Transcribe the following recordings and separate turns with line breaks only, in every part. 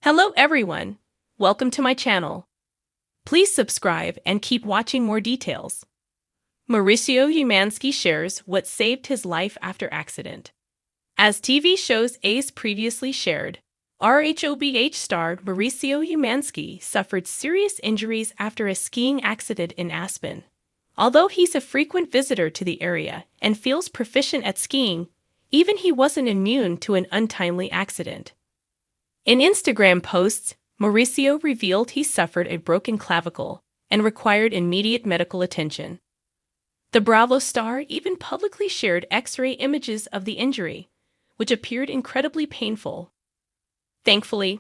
Hello everyone! Welcome to my channel. Please subscribe and keep watching more details. Mauricio Umansky shares what saved his life after accident. As TV shows Ace previously shared, RHOBH star Mauricio Umansky suffered serious injuries after a skiing accident in Aspen. Although he's a frequent visitor to the area and feels proficient at skiing, even he wasn't immune to an untimely accident. In Instagram posts, Mauricio revealed he suffered a broken clavicle and required immediate medical attention. The Bravo star even publicly shared X-ray images of the injury, which appeared incredibly painful. Thankfully,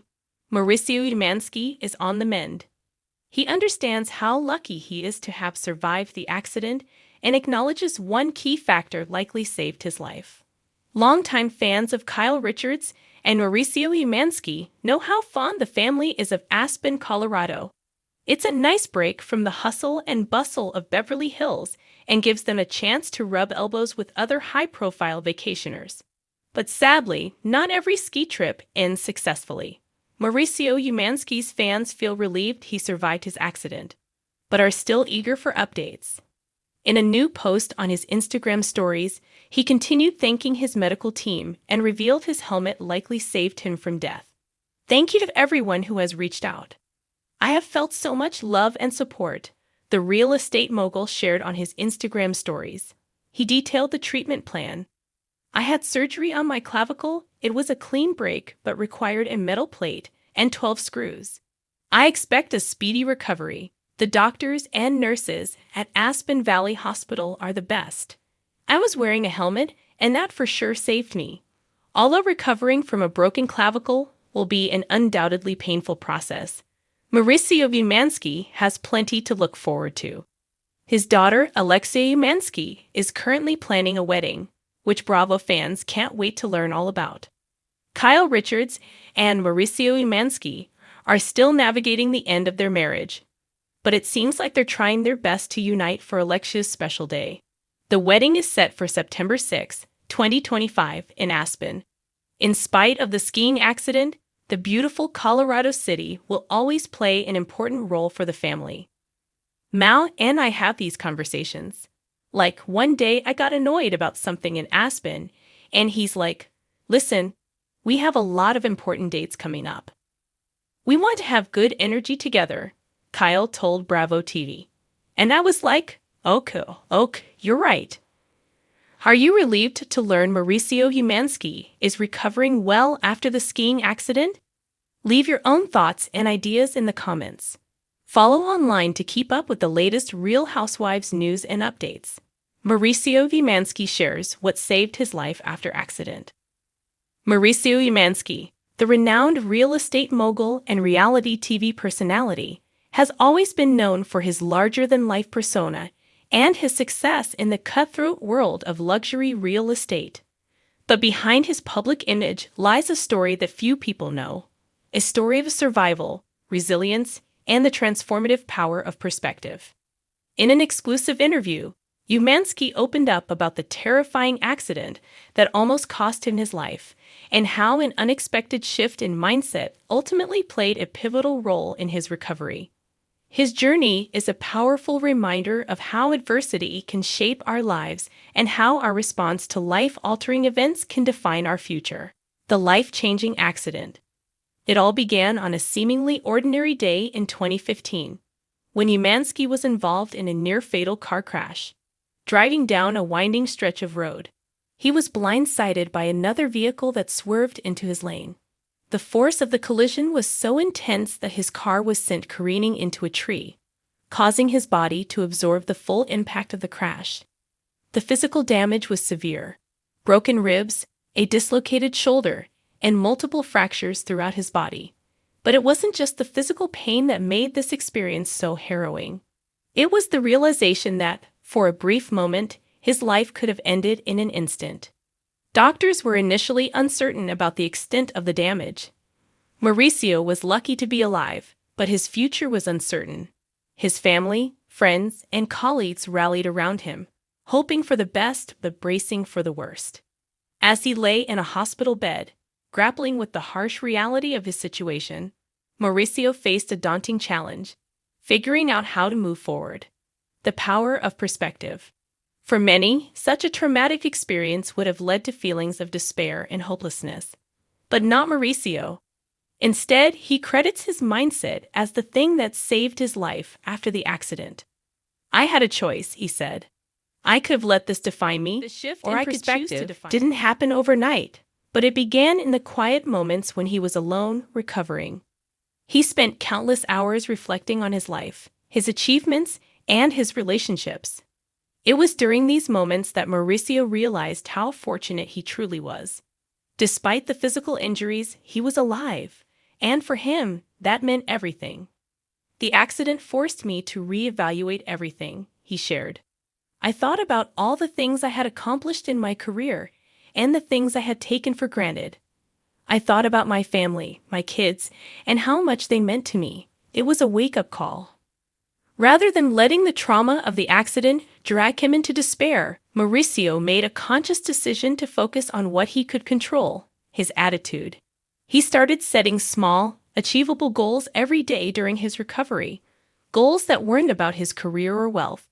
Mauricio Umansky is on the mend. He understands how lucky he is to have survived the accident and acknowledges one key factor likely saved his life. Longtime fans of Kyle Richards and Mauricio Umansky know how fond the family is of Aspen, Colorado. It's a nice break from the hustle and bustle of Beverly Hills and gives them a chance to rub elbows with other high-profile vacationers. But sadly, not every ski trip ends successfully. Mauricio Umansky's fans feel relieved he survived his accident, but are still eager for updates. In a new post on his Instagram stories, he continued thanking his medical team and revealed his helmet likely saved him from death. Thank you to everyone who has reached out. I have felt so much love and support, the real estate mogul shared on his Instagram stories. He detailed the treatment plan. I had surgery on my clavicle. It was a clean break but required a metal plate and 12 screws. I expect a speedy recovery. The doctors and nurses at Aspen Valley Hospital are the best. I was wearing a helmet, and that for sure saved me. Although recovering from a broken clavicle will be an undoubtedly painful process, Mauricio Umansky has plenty to look forward to. His daughter, Alexia Umansky, is currently planning a wedding, which Bravo fans can't wait to learn all about. Kyle Richards and Mauricio Umansky are still navigating the end of their marriage, but it seems like they're trying their best to unite for Alexia's special day. The wedding is set for September 6, 2025 in Aspen. In spite of the skiing accident, the beautiful Colorado city will always play an important role for the family. Mal and I have these conversations. Like, one day I got annoyed about something in Aspen, and he's like, "Listen, we have a lot of important dates coming up. We want to have good energy together," Kyle told Bravo TV. And I was like, okay, you're right. Are you relieved to learn Mauricio Umansky is recovering well after the skiing accident? Leave your own thoughts and ideas in the comments. Follow online to keep up with the latest Real Housewives news and updates. Mauricio Umansky shares what saved his life after accident. Mauricio Umansky, the renowned real estate mogul and reality TV personality, has always been known for his larger-than-life persona and his success in the cutthroat world of luxury real estate. But behind his public image lies a story that few people know, a story of survival, resilience, and the transformative power of perspective. In an exclusive interview, Umansky opened up about the terrifying accident that almost cost him his life and how an unexpected shift in mindset ultimately played a pivotal role in his recovery. His journey is a powerful reminder of how adversity can shape our lives and how our response to life-altering events can define our future. The life-changing accident. It all began on a seemingly ordinary day in 2015, when Umansky was involved in a near-fatal car crash. Driving down a winding stretch of road, he was blindsided by another vehicle that swerved into his lane. The force of the collision was so intense that his car was sent careening into a tree, causing his body to absorb the full impact of the crash. The physical damage was severe: broken ribs, a dislocated shoulder, and multiple fractures throughout his body. But it wasn't just the physical pain that made this experience so harrowing. It was the realization that, for a brief moment, his life could have ended in an instant. Doctors were initially uncertain about the extent of the damage. Mauricio was lucky to be alive, but his future was uncertain. His family, friends, and colleagues rallied around him, hoping for the best but bracing for the worst. As he lay in a hospital bed, Grappling with the harsh reality of his situation, Mauricio faced a daunting challenge: figuring out how to move forward. The power of perspective. For many, such a traumatic experience would have led to feelings of despair and hopelessness. But not Mauricio. Instead, he credits his mindset as the thing that saved his life after the accident. "I had a choice," he said. "I could have let this define me, or I could choose to define it. Didn't happen overnight, but it began in the quiet moments when he was alone, recovering." He spent countless hours reflecting on his life, his achievements, and his relationships. It was during these moments that Mauricio realized how fortunate he truly was. Despite the physical injuries, he was alive, and for him, that meant everything. "The accident forced me to reevaluate everything," he shared. "I thought about all the things I had accomplished in my career and the things I had taken for granted. I thought about my family, my kids, and how much they meant to me. It was a wake-up call." Rather than letting the trauma of the accident drag him into despair, Mauricio made a conscious decision to focus on what he could control: his attitude. He started setting small, achievable goals every day during his recovery, goals that weren't about his career or wealth,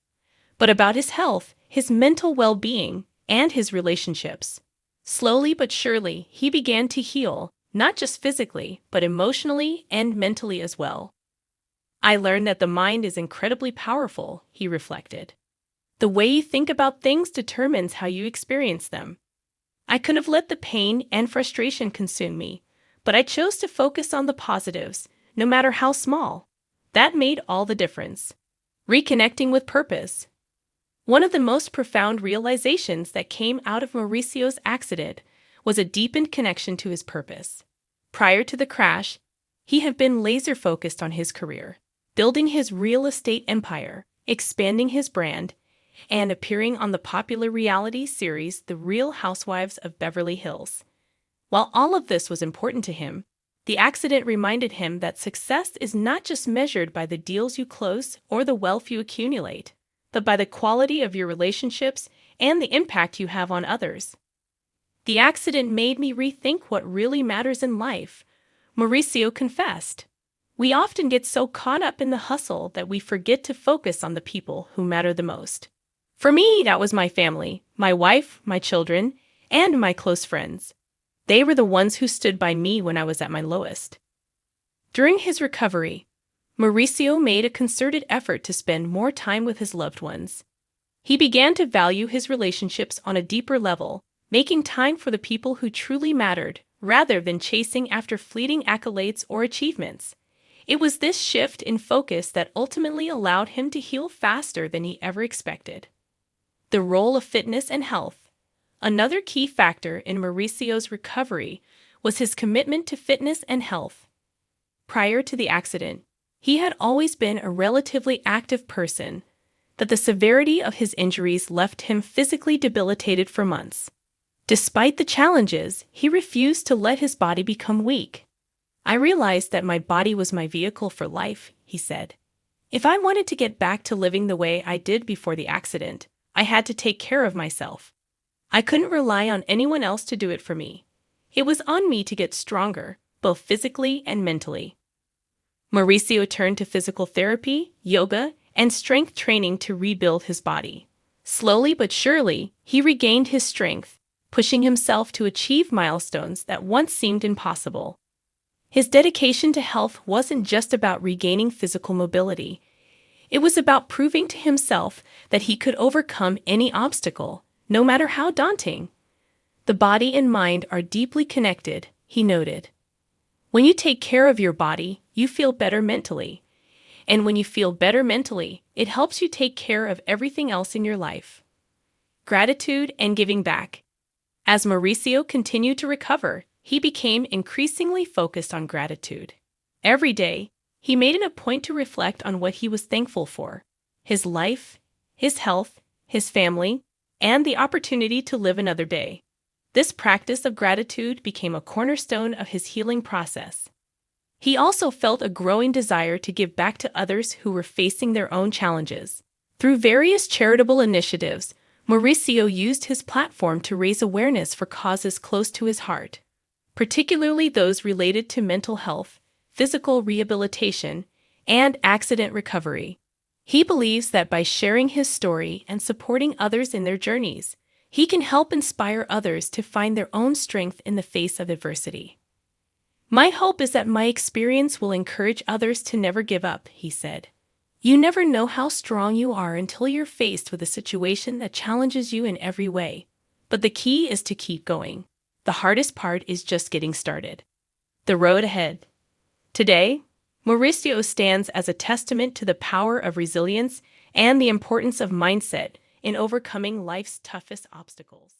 but about his health, his mental well-being, and his relationships. Slowly but surely, he began to heal, not just physically, but emotionally and mentally as well. "I learned that the mind is incredibly powerful," he reflected. "The way you think about things determines how you experience them. I could have let the pain and frustration consume me, but I chose to focus on the positives, no matter how small. That made all the difference." Reconnecting with purpose. One of the most profound realizations that came out of Mauricio's accident was a deepened connection to his purpose. Prior to the crash, he had been laser-focused on his career, building his real estate empire, expanding his brand, and appearing on the popular reality series The Real Housewives of Beverly Hills. While all of this was important to him, the accident reminded him that success is not just measured by the deals you close or the wealth you accumulate, but by the quality of your relationships and the impact you have on others. "The accident made me rethink what really matters in life," Mauricio confessed. "We often get so caught up in the hustle that we forget to focus on the people who matter the most. For me, that was my family, my wife, my children, and my close friends. They were the ones who stood by me when I was at my lowest." During his recovery, Mauricio made a concerted effort to spend more time with his loved ones. He began to value his relationships on a deeper level, making time for the people who truly mattered, rather than chasing after fleeting accolades or achievements. It was this shift in focus that ultimately allowed him to heal faster than he ever expected. The role of fitness and health. Another key factor in Mauricio's recovery was his commitment to fitness and health. Prior to the accident, he had always been a relatively active person, but the severity of his injuries left him physically debilitated for months. Despite the challenges, he refused to let his body become weak. "I realized that my body was my vehicle for life," he said. "If I wanted to get back to living the way I did before the accident, I had to take care of myself. I couldn't rely on anyone else to do it for me. It was on me to get stronger, both physically and mentally." Mauricio turned to physical therapy, yoga, and strength training to rebuild his body. Slowly but surely, he regained his strength, pushing himself to achieve milestones that once seemed impossible. His dedication to health wasn't just about regaining physical mobility. It was about proving to himself that he could overcome any obstacle, no matter how daunting. "The body and mind are deeply connected," he noted. "When you take care of your body, you feel better mentally. And when you feel better mentally, it helps you take care of everything else in your life." Gratitude and giving back. As Mauricio continued to recover, he became increasingly focused on gratitude. Every day, he made it a point to reflect on what he was thankful for: his life, his health, his family, and the opportunity to live another day. This practice of gratitude became a cornerstone of his healing process. He also felt a growing desire to give back to others who were facing their own challenges. Through various charitable initiatives, Mauricio used his platform to raise awareness for causes close to his heart. particularly those related to mental health, physical rehabilitation, and accident recovery. He believes that by sharing his story and supporting others in their journeys, he can help inspire others to find their own strength in the face of adversity. My hope is that my experience will encourage others to never give up, he said. You never know how strong you are until you're faced with a situation that challenges you in every way. But the key is to keep going. The hardest part is just getting started. The road ahead. Today, Mauricio stands as a testament to the power of resilience and the importance of mindset in overcoming life's toughest obstacles.